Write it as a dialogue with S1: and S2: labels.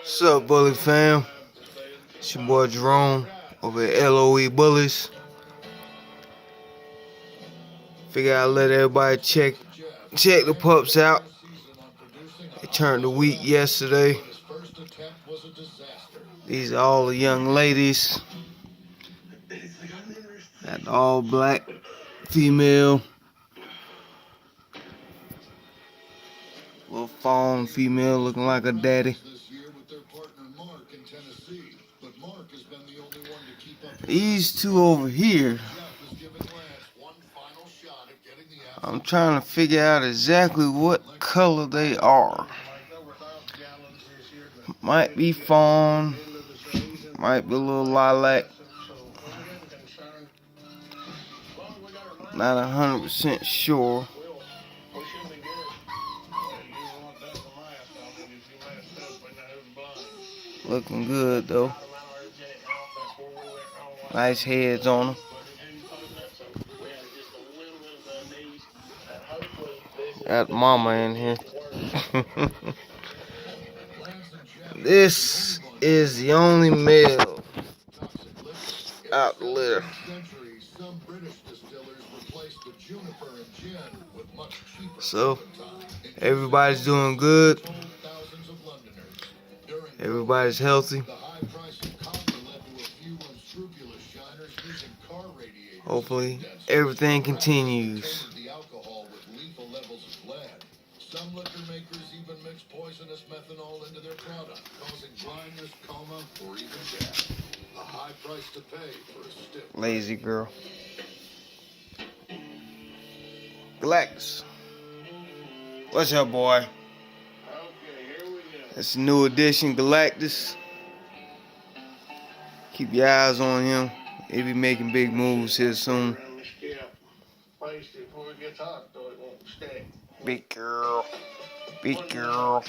S1: What's up, Bully fam? It's your boy Jerome over at L.O.E Bullies. Figure I'd let everybody check the pups out. They turned the week yesterday. These are all the young ladies. Got the all black female. Little fawn female looking like a daddy. These two over here, I'm trying to figure out exactly what color they are. Might be fawn, might be a little lilac. Not 100% sure. Looking good though. Nice heads on them. Got mama in here. This is the only male out the litter. So, everybody's doing good. Everybody's healthy. Hopefully, everything continues. Some liquor makers even mix poisonous methanol into their product, causing blindness, coma, or even death. A high price to pay for a stiff. Lazy girl. Galactus. What's up, boy? Okay, here we go. It's a new edition, Galactus. Keep your eyes on him. He'll be making big moves here soon. Big girl. Big girl.